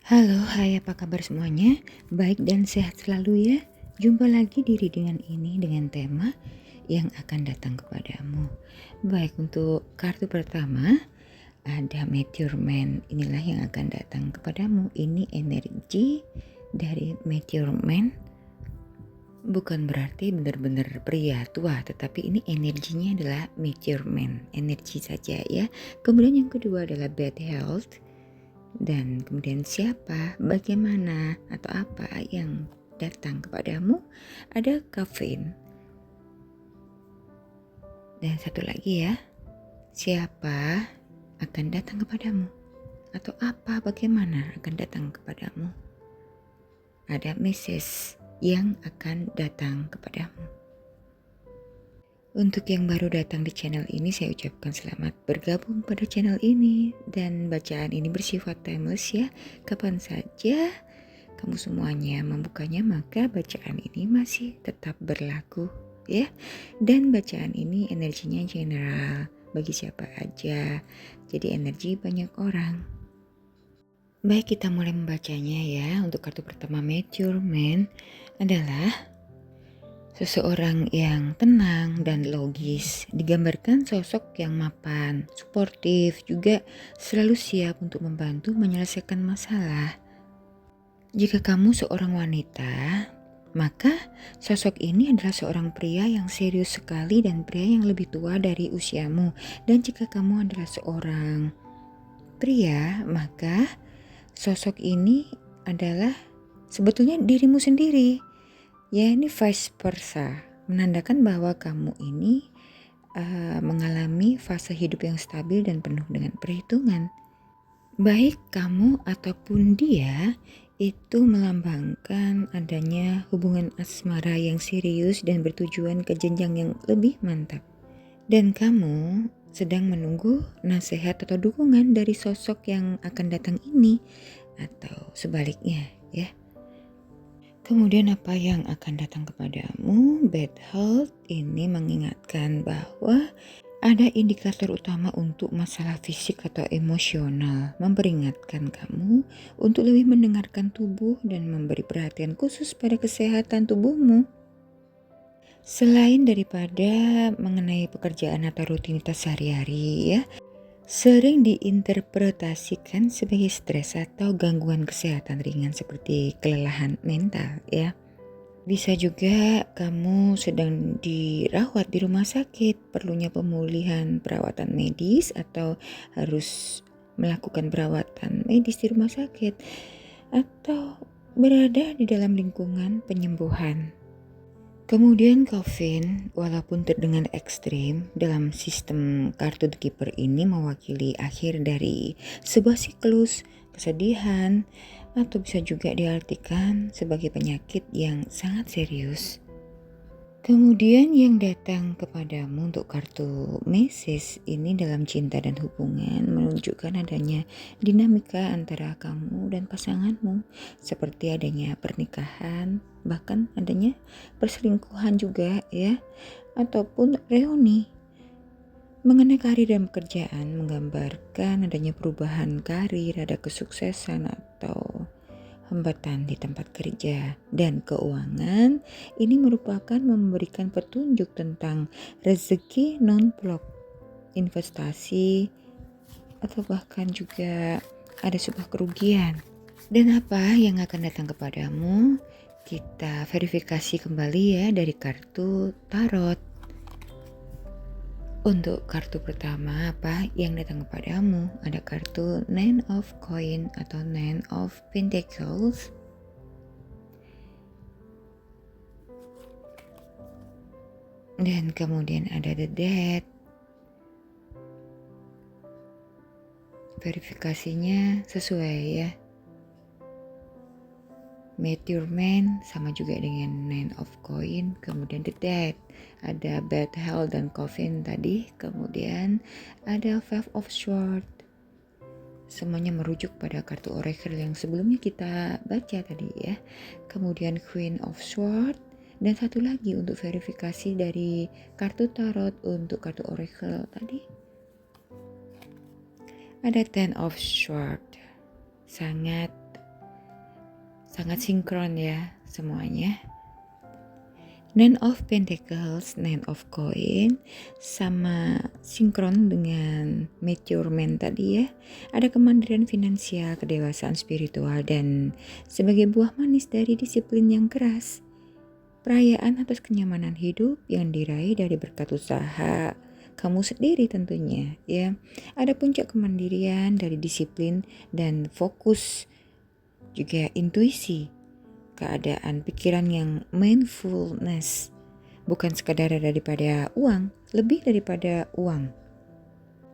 Halo, hai apa kabar semuanya? Baik dan sehat selalu ya. Jumpa lagi di readingan ini dengan tema yang akan datang kepadamu. Baik, untuk kartu pertama ada Meteor Man. Inilah yang akan datang kepadamu. Ini energi dari Meteor Man. Bukan berarti benar-benar pria tua, tetapi ini energinya adalah Meteor Man, energi saja ya. Kemudian yang kedua adalah Bad Health. Dan kemudian siapa, bagaimana, atau apa yang datang kepadamu? Ada kafein. Dan satu lagi ya, siapa akan datang kepadamu? Atau apa, bagaimana akan datang kepadamu? Ada message yang akan datang kepadamu. Untuk yang baru datang di channel ini, saya ucapkan selamat bergabung pada channel ini. Dan bacaan ini bersifat timeless ya. Kapan saja kamu semuanya membukanya, maka bacaan ini masih tetap berlaku ya. Dan bacaan ini energinya general bagi siapa aja. Jadi energi banyak orang. Baik, kita mulai membacanya ya. Untuk kartu pertama Meteor Man adalah seseorang yang tenang dan logis, digambarkan sosok yang mapan, suportif, juga selalu siap untuk membantu menyelesaikan masalah. Jika kamu seorang wanita, maka sosok ini adalah seorang pria yang serius sekali dan pria yang lebih tua dari usiamu. Dan jika kamu adalah seorang pria, maka sosok ini adalah sebetulnya dirimu sendiri. Ya, ini vice versa, menandakan bahwa kamu ini mengalami fase hidup yang stabil dan penuh dengan perhitungan. Baik kamu ataupun dia itu melambangkan adanya hubungan asmara yang serius dan bertujuan ke jenjang yang lebih mantap. Dan kamu sedang menunggu nasihat atau dukungan dari sosok yang akan datang ini, atau sebaliknya ya. Kemudian apa yang akan datang kepadamu? Bad health ini mengingatkan bahwa ada indikator utama untuk masalah fisik atau emosional, memperingatkan kamu untuk lebih mendengarkan tubuh dan memberi perhatian khusus pada kesehatan tubuhmu. Selain daripada mengenai pekerjaan atau rutinitas sehari-hari ya, sering diinterpretasikan sebagai stres atau gangguan kesehatan ringan seperti kelelahan mental ya. Bisa juga kamu sedang dirawat di rumah sakit, perlunya pemulihan perawatan medis atau harus melakukan perawatan medis di rumah sakit, atau berada di dalam lingkungan penyembuhan. Kemudian kafein, walaupun terdengar ekstrim, dalam sistem kartu The Keeper ini mewakili akhir dari sebuah siklus kesedihan, atau bisa juga diartikan sebagai penyakit yang sangat serius. Kemudian yang datang kepadamu untuk kartu message ini dalam cinta dan hubungan menunjukkan adanya dinamika antara kamu dan pasanganmu, seperti adanya pernikahan, bahkan adanya perselingkuhan juga ya, ataupun reuni. Mengenai karir dan pekerjaan menggambarkan adanya perubahan karir, ada kesuksesan atau hambatan di tempat kerja. Dan keuangan ini merupakan memberikan petunjuk tentang rezeki non-plot, investasi, atau bahkan juga ada sebuah kerugian. Dan apa yang akan datang kepadamu? Kita verifikasi kembali ya dari kartu tarot. Untuk kartu pertama, apa yang datang kepadamu? Ada kartu Nine of Coin atau Nine of Pentacles. Dan kemudian ada The Death. Verifikasinya sesuai ya. Meteor Man sama juga dengan Nine of Coin, kemudian The Death, ada Bad Health dan Coffin tadi, kemudian ada Five of Swords. Semuanya merujuk pada kartu oracle yang sebelumnya kita baca tadi ya. Kemudian Queen of Swords, dan satu lagi untuk verifikasi dari kartu tarot untuk kartu oracle tadi. Ada Ten of Swords, sangat sangat sinkron ya semuanya. Nine of Pentacles, Nine of Coin, sama sinkron dengan Meteor Man tadi ya. Ada kemandirian finansial, kedewasaan spiritual, dan sebagai buah manis dari disiplin yang keras. Perayaan atas kenyamanan hidup yang diraih dari berkat usaha kamu sendiri tentunya ya. Ada puncak kemandirian dari disiplin dan fokus, juga intuisi, keadaan pikiran yang mindfulness, bukan sekadar daripada uang, lebih daripada uang.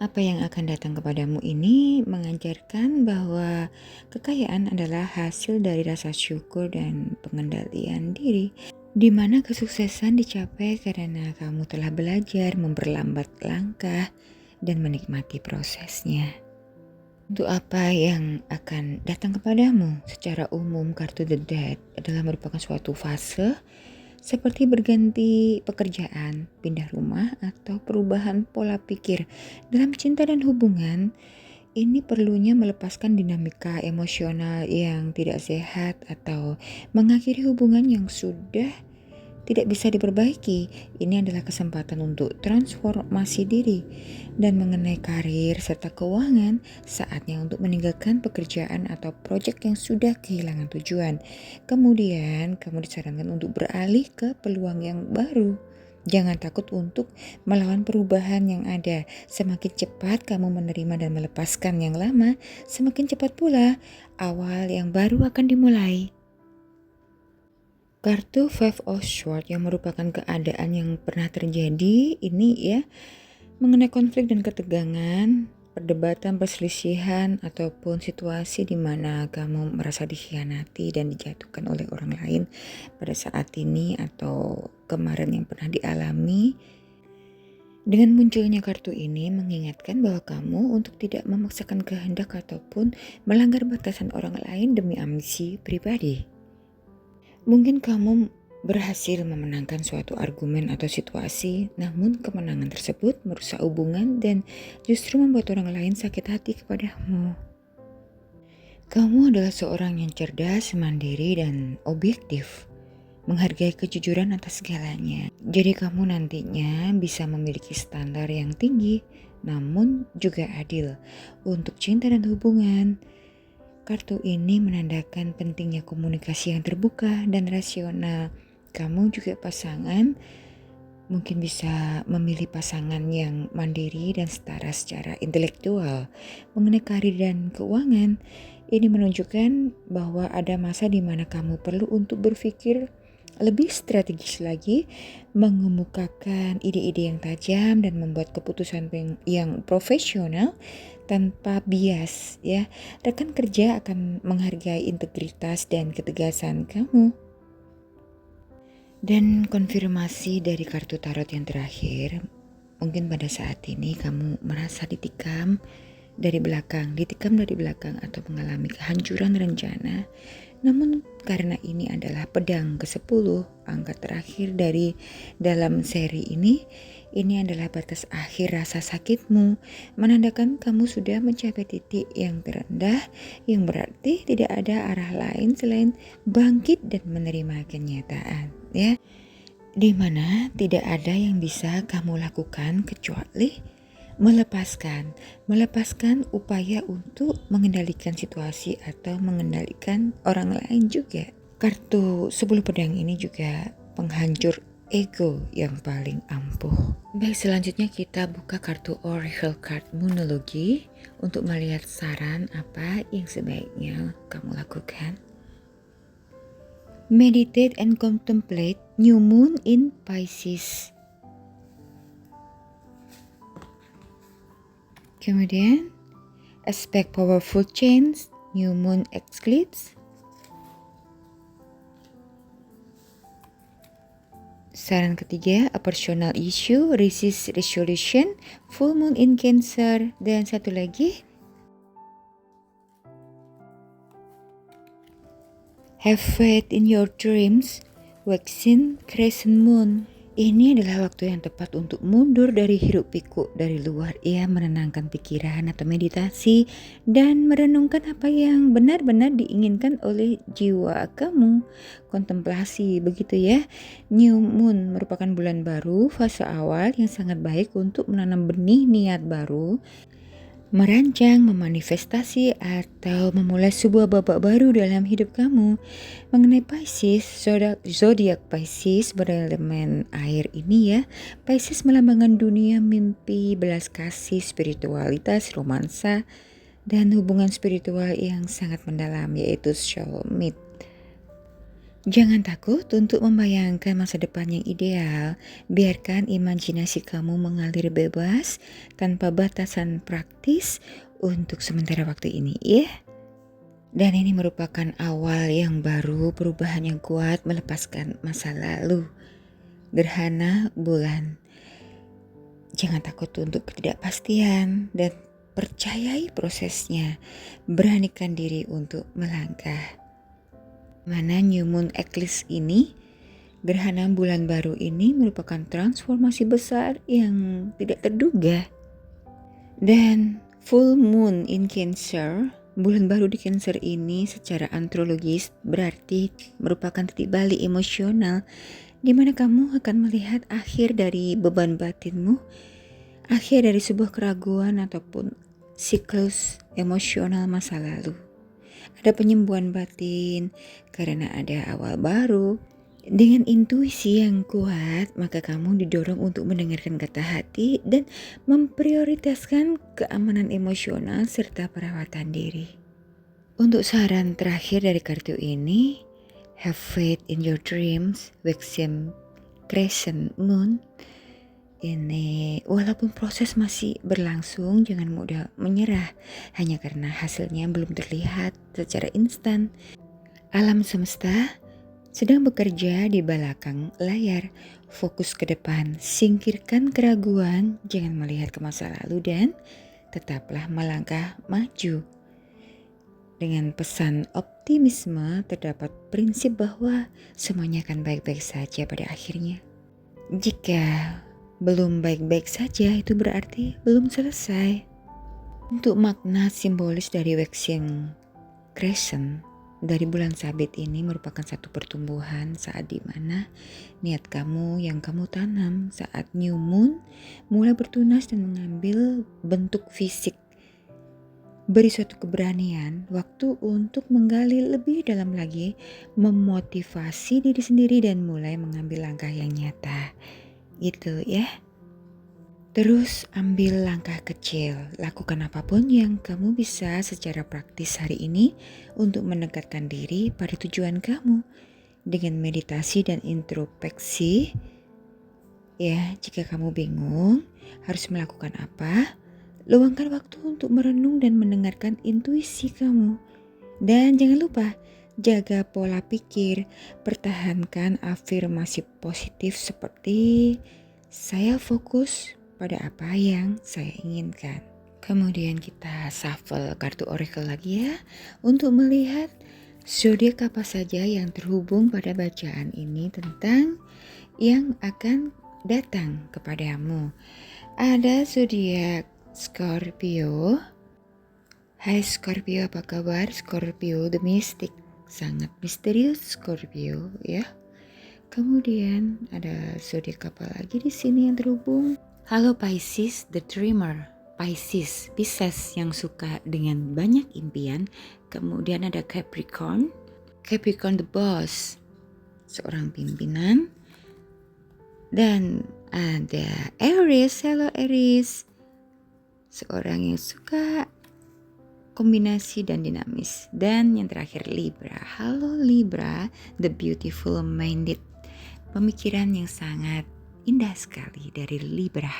Apa yang akan datang kepadamu ini mengajarkan bahwa kekayaan adalah hasil dari rasa syukur dan pengendalian diri, di mana kesuksesan dicapai karena kamu telah belajar memperlambat langkah dan menikmati prosesnya. Untuk apa yang akan datang kepadamu? Secara umum, kartu The Death adalah merupakan suatu fase seperti berganti pekerjaan, pindah rumah, atau perubahan pola pikir. Dalam cinta dan hubungan, ini perlunya melepaskan dinamika emosional yang tidak sehat atau mengakhiri hubungan yang sudah tidak bisa diperbaiki. Ini adalah kesempatan untuk transformasi diri. Dan mengenai karir serta keuangan, saatnya untuk meninggalkan pekerjaan atau proyek yang sudah kehilangan tujuan. Kemudian kamu disarankan untuk beralih ke peluang yang baru. Jangan takut untuk melawan perubahan yang ada. Semakin cepat kamu menerima dan melepaskan yang lama, semakin cepat pula awal yang baru akan dimulai. Kartu Five of Swords yang merupakan keadaan yang pernah terjadi ini ya, mengenai konflik dan ketegangan, perdebatan, perselisihan, ataupun situasi di mana kamu merasa dikhianati dan dijatuhkan oleh orang lain pada saat ini atau kemarin yang pernah dialami. Dengan munculnya kartu ini mengingatkan bahwa kamu untuk tidak memaksakan kehendak ataupun melanggar batasan orang lain demi ambisi pribadi. Mungkin kamu berhasil memenangkan suatu argumen atau situasi, namun kemenangan tersebut merusak hubungan dan justru membuat orang lain sakit hati kepadamu. Kamu adalah seorang yang cerdas, mandiri, dan objektif, menghargai kejujuran atas segalanya. Jadi kamu nantinya bisa memiliki standar yang tinggi, namun juga adil untuk cinta dan hubungan. Kartu ini menandakan pentingnya komunikasi yang terbuka dan rasional. Kamu juga pasangan mungkin bisa memilih pasangan yang mandiri dan setara secara intelektual. Mengenai karir dan keuangan, ini menunjukkan bahwa ada masa di mana kamu perlu untuk berpikir lebih strategis lagi, mengemukakan ide-ide yang tajam dan membuat keputusan yang profesional tanpa bias ya. Rekan kerja akan menghargai integritas dan ketegasan kamu. Dan konfirmasi dari kartu tarot yang terakhir, mungkin pada saat ini kamu merasa ditikam dari belakang atau mengalami kehancuran rencana. Namun karena ini adalah pedang ke-10, angka terakhir dari dalam seri ini adalah batas akhir rasa sakitmu, menandakan kamu sudah mencapai titik yang terendah, yang berarti tidak ada arah lain selain bangkit dan menerima kenyataan, ya. Di mana tidak ada yang bisa kamu lakukan kecuali melepaskan upaya untuk mengendalikan situasi atau mengendalikan orang lain juga. Kartu 10 pedang ini juga penghancur ego yang paling ampuh. Baik, selanjutnya kita buka kartu Oracle Card Moonology untuk melihat saran apa yang sebaiknya kamu lakukan. Meditate and contemplate new moon in Pisces. Kemudian, expect powerful change, new moon eclipse. Saran ketiga, a personal issue, resist resolution, full moon in Cancer. Dan satu lagi, have faith in your dreams, waxing crescent moon. Ini adalah waktu yang tepat untuk mundur dari hiruk pikuk dari luar, ya, menenangkan pikiran atau meditasi dan merenungkan apa yang benar-benar diinginkan oleh jiwa kamu. Kontemplasi, begitu ya. New Moon merupakan bulan baru, fase awal yang sangat baik untuk menanam benih niat baru, merancang, memanifestasi, atau memulai sebuah babak baru dalam hidup kamu. Mengenai Pisces, zodiak Pisces berelemen air ini ya. Pisces melambangkan dunia mimpi, belas kasih, spiritualitas, romansa, dan hubungan spiritual yang sangat mendalam, yaitu soulmate. Jangan takut untuk membayangkan masa depan yang ideal. Biarkan imajinasi kamu mengalir bebas tanpa batasan praktis untuk sementara waktu ini, ya. Dan ini merupakan awal yang baru, perubahan yang kuat, melepaskan masa lalu. Gerhana bulan. Jangan takut untuk ketidakpastian dan percayai prosesnya. Beranikan diri untuk melangkah. Mana New Moon Eclipse ini, gerhana bulan baru ini merupakan transformasi besar yang tidak terduga. Dan full moon in Cancer, bulan baru di Cancer ini secara antrologis berarti merupakan titik balik emosional di mana kamu akan melihat akhir dari beban batinmu, akhir dari sebuah keraguan ataupun siklus emosional masa lalu. Ada penyembuhan batin karena ada awal baru. Dengan intuisi yang kuat, maka kamu didorong untuk mendengarkan kata hati dan memprioritaskan keamanan emosional serta perawatan diri. Untuk saran terakhir dari kartu ini, have faith in your dreams, Waxim Crescent Moon. Ini walaupun proses masih berlangsung, jangan mudah menyerah hanya karena hasilnya belum terlihat secara instan. Alam semesta sedang bekerja di belakang layar. Fokus ke depan, singkirkan keraguan, jangan melihat ke masa lalu dan tetaplah melangkah maju. Dengan pesan optimisme, terdapat prinsip bahwa semuanya akan baik-baik saja pada akhirnya. Jika belum baik-baik saja, itu berarti belum selesai. Untuk makna simbolis dari Waxing Crescent dari bulan sabit ini merupakan satu pertumbuhan saat dimana niat kamu yang kamu tanam saat New Moon mulai bertunas dan mengambil bentuk fisik. Beri suatu keberanian, waktu untuk menggali lebih dalam lagi, memotivasi diri sendiri dan mulai mengambil langkah yang nyata. Gitu ya. Terus ambil langkah kecil, lakukan apapun yang kamu bisa secara praktis hari ini untuk mendekatkan diri pada tujuan kamu. Dengan meditasi dan introspeksi, ya, jika kamu bingung harus melakukan apa, luangkan waktu untuk merenung dan mendengarkan intuisi kamu. Dan jangan lupa, jaga pola pikir, pertahankan afirmasi positif seperti saya fokus pada apa yang saya inginkan. Kemudian kita shuffle kartu oracle lagi ya, untuk melihat zodiak apa saja yang terhubung pada bacaan ini tentang yang akan datang kepadamu. Ada zodiak Scorpio. Hai Scorpio, apa kabar Scorpio the Mystic? Sangat misterius Scorpio ya. Kemudian ada zodiak apa lagi di sini yang terhubung? Halo Pisces the Dreamer. Pisces yang suka dengan banyak impian. Kemudian ada Capricorn the Boss, seorang pimpinan. Dan ada Aries. Hello Aries, seorang yang suka kombinasi dan dinamis. Dan yang terakhir Libra. Halo Libra, the beautiful minded, pemikiran yang sangat indah sekali dari Libra.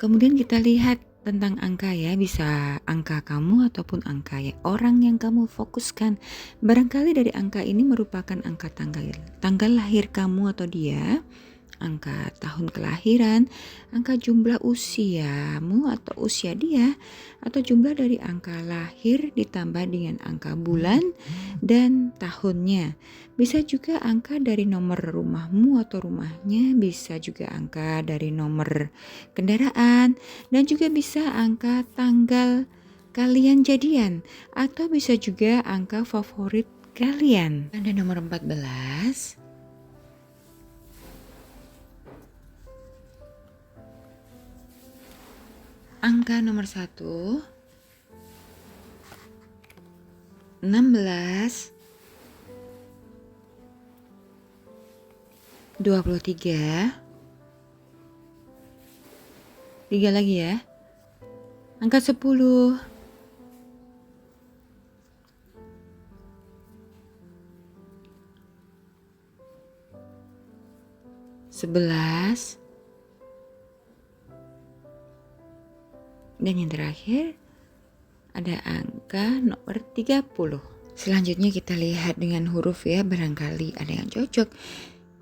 Kemudian kita lihat tentang angka ya, bisa angka kamu ataupun angka ya orang yang kamu fokuskan. Barangkali dari angka ini merupakan angka tanggal lahir kamu atau dia, angka tahun kelahiran, angka jumlah usiamu atau usia dia, atau jumlah dari angka lahir ditambah dengan angka bulan dan tahunnya. Bisa juga angka dari nomor rumahmu atau rumahnya, bisa juga angka dari nomor kendaraan, dan juga bisa angka tanggal kalian jadian, atau bisa juga angka favorit kalian. Ada nomor 14. Angka nomor 1, 16, 23, 3 lagi ya. Angka 10, 11, dan yang terakhir ada angka nomor 30. Selanjutnya kita lihat dengan huruf ya, barangkali ada yang cocok.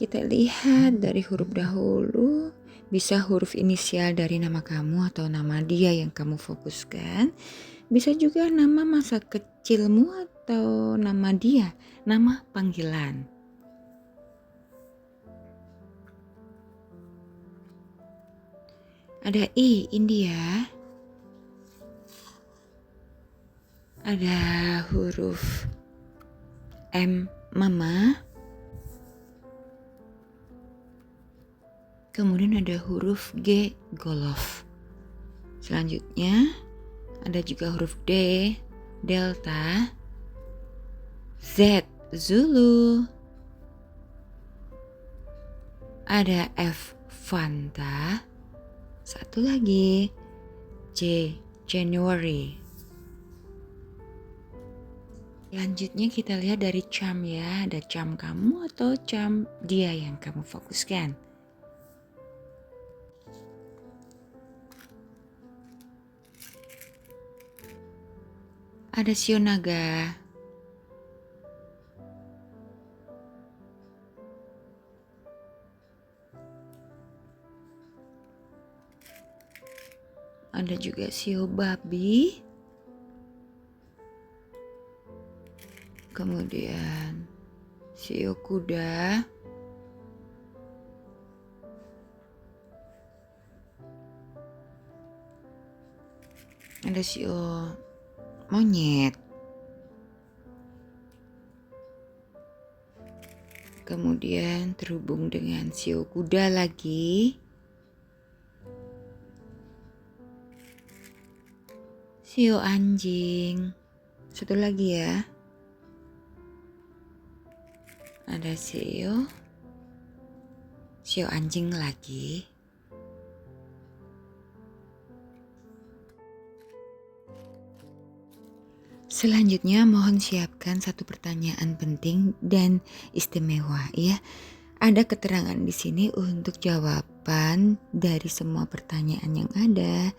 Kita lihat dari huruf dahulu, bisa huruf inisial dari nama kamu atau nama dia yang kamu fokuskan. Bisa juga nama masa kecilmu atau nama dia, nama panggilan. Ada I, India. Ada huruf M, Mama. Kemudian ada huruf G, Golf. Selanjutnya ada juga huruf D, Delta. Z, Zulu. Ada F, Fanta. Satu lagi, J, January. Selanjutnya kita lihat dari charm ya, ada charm kamu atau charm dia yang kamu fokuskan. Ada shio naga. Ada juga shio babi. Kemudian shio kuda. Ada shio monyet. Kemudian terhubung dengan shio kuda lagi. Shio anjing. Satu lagi ya. Ada shio anjing lagi. Selanjutnya mohon siapkan satu pertanyaan penting dan istimewa ya. Ada keterangan di sini untuk jawaban dari semua pertanyaan yang ada.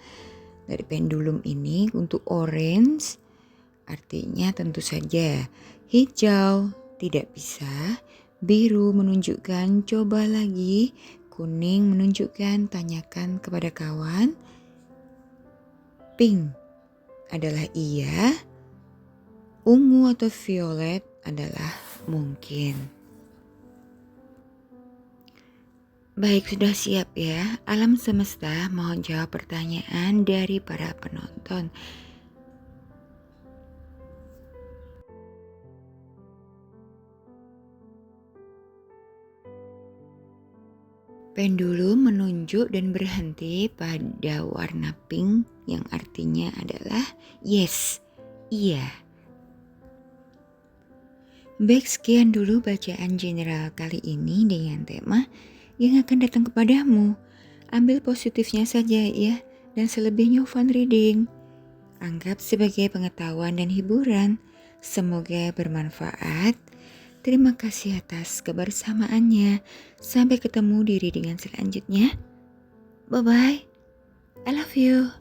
Dari pendulum ini untuk orange artinya tentu saja hijau tidak bisa, biru menunjukkan coba lagi, kuning menunjukkan tanyakan kepada kawan, pink adalah iya, ungu atau violet adalah mungkin. Baik, sudah siap ya? Alam semesta mohon jawab pertanyaan dari para penonton. Pendulum menunjuk dan berhenti pada warna pink yang artinya adalah yes, iya. Baik, sekian dulu bacaan general kali ini dengan tema yang akan datang kepadamu. Ambil positifnya saja ya, dan selebihnya fun reading. Anggap sebagai pengetahuan dan hiburan. Semoga bermanfaat. Terima kasih atas kebersamaannya. Sampai ketemu di readingan selanjutnya. Bye-bye. I love you.